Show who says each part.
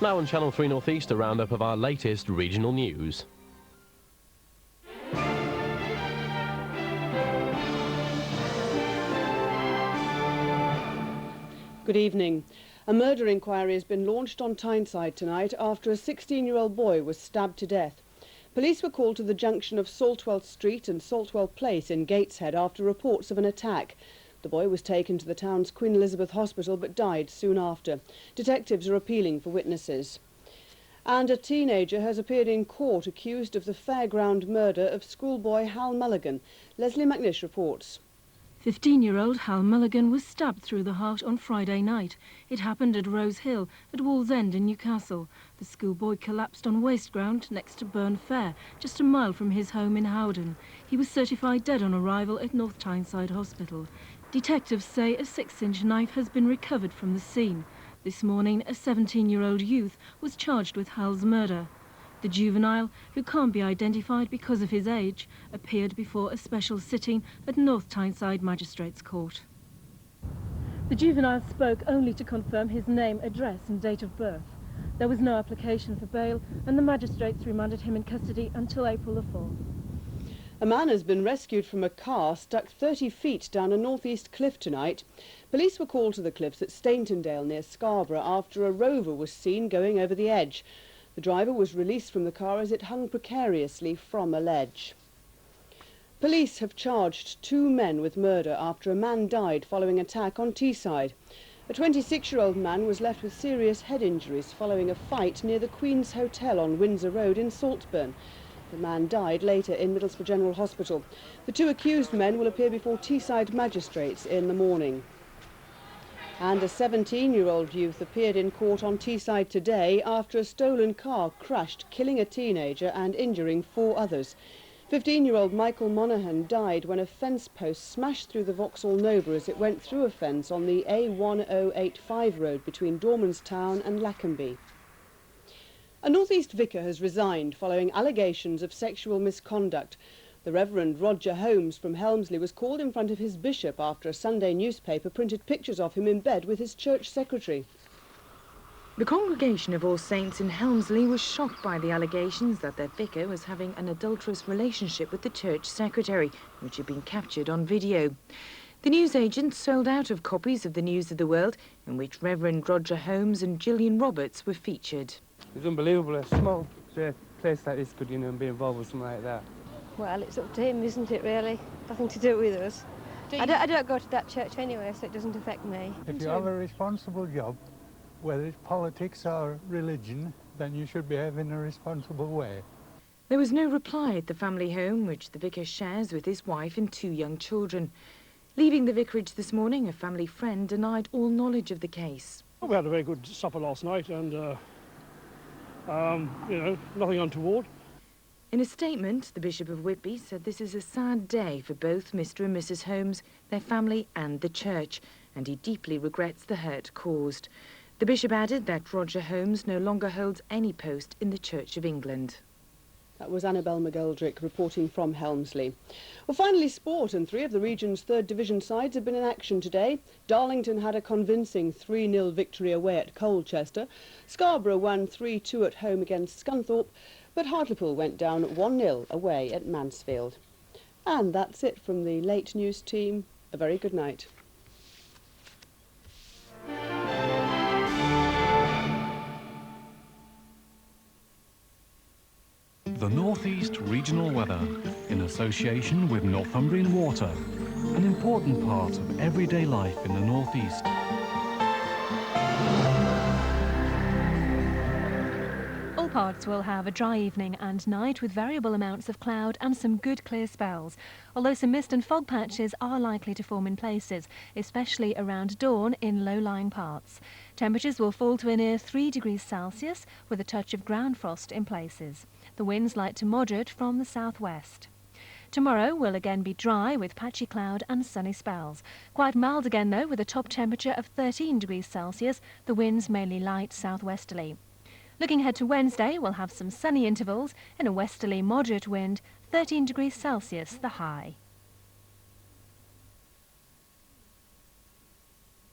Speaker 1: Now on Channel 3 North East, a roundup of our latest regional news.
Speaker 2: Good evening. A murder inquiry has been launched on Tyneside tonight after a 16-year-old boy was stabbed to death. Police were called to the junction of Saltwell Street and Saltwell Place in Gateshead after reports of an attack. The boy was taken to the town's Queen Elizabeth Hospital but died soon after. Detectives are appealing for witnesses. And a teenager has appeared in court accused of the Fairground murder of schoolboy Hal Mulligan. Leslie McNish reports.
Speaker 3: 15-year-old Hal Mulligan was stabbed through the heart on Friday night. It happened at Rose Hill at Wallsend in Newcastle. The schoolboy collapsed on waste ground next to Burn Fair, just a mile from his home in Howden. He was certified dead on arrival at North Tyneside Hospital. Detectives say a 6-inch knife has been recovered from the scene. This morning, a 17-year-old youth was charged with Hal's murder. The juvenile, who can't be identified because of his age, appeared before a special sitting at North Tyneside Magistrates Court. The juvenile spoke only to confirm his name, address and date of birth. There was no application for bail and the magistrates remanded him in custody until April the 4th.
Speaker 2: A man has been rescued from a car stuck 30 feet down a northeast cliff tonight. Police were called to the cliffs at Staintondale near Scarborough after a rover was seen going over the edge. The driver was released from the car as it hung precariously from a ledge. Police have charged 2 men with murder after a man died following an attack on Teesside. A 26-year-old man was left with serious head injuries following a fight near the Queen's Hotel on Windsor Road in Saltburn. The man died later in Middlesbrough General Hospital. The 2 accused men will appear before Teesside magistrates in the morning. And a 17-year-old youth appeared in court on Teesside today after a stolen car crashed, killing a teenager and injuring 4 others. 15-year-old Michael Monaghan died when a fence post smashed through the Vauxhall Nova as it went through a fence on the A1085 road between Dormanstown and Lackenby. A North East vicar has resigned following allegations of sexual misconduct. The Reverend Roger Holmes from Helmsley was called in front of his bishop after a Sunday newspaper printed pictures of him in bed with his church secretary.
Speaker 4: The Congregation of All Saints in Helmsley was shocked by the allegations that their vicar was having an adulterous relationship with the church secretary, which had been captured on video. The newsagent sold out of copies of the News of the World, in which Reverend Roger Holmes and Gillian Roberts were featured.
Speaker 5: It's unbelievable, a small place like this could, be involved with something like that.
Speaker 6: Well, it's up to him, isn't it, really? Nothing to do with us. I don't go to that church anyway, so it doesn't affect me.
Speaker 7: If you have a responsible job, whether it's politics or religion, then you should behave in a responsible way.
Speaker 4: There was no reply at the family home, which the vicar shares with his wife and 2 young children. Leaving the vicarage this morning, a family friend denied all knowledge of the case.
Speaker 8: We had a very good supper last night and, nothing untoward.
Speaker 4: In a statement, the Bishop of Whitby said this is a sad day for both Mr. and Mrs. Holmes, their family and the church, and he deeply regrets the hurt caused. The Bishop added that Roger Holmes no longer holds any post in the Church of England.
Speaker 2: That was Annabelle McGoldrick reporting from Helmsley. Well, finally, sport, and 3 of the region's 3rd division sides have been in action today. Darlington had a convincing 3-0 victory away at Colchester. Scarborough won 3-2 at home against Scunthorpe, but Hartlepool went down 1-0 away at Mansfield. And that's it from the late news team. A very good night.
Speaker 9: The North East Regional Weather, in association with Northumbrian Water, an important part of everyday life in the North East.
Speaker 3: All parts will have a dry evening and night with variable amounts of cloud and some good clear spells, although some mist and fog patches are likely to form in places, especially around dawn in low-lying parts. Temperatures will fall to a near 3 degrees Celsius with a touch of ground frost in places. The winds light to moderate from the southwest. Tomorrow will again be dry with patchy cloud and sunny spells. Quite mild again though, with a top temperature of 13 degrees Celsius, the winds mainly light southwesterly. Looking ahead to Wednesday, we'll have some sunny intervals and a westerly moderate wind, 13 degrees Celsius the high.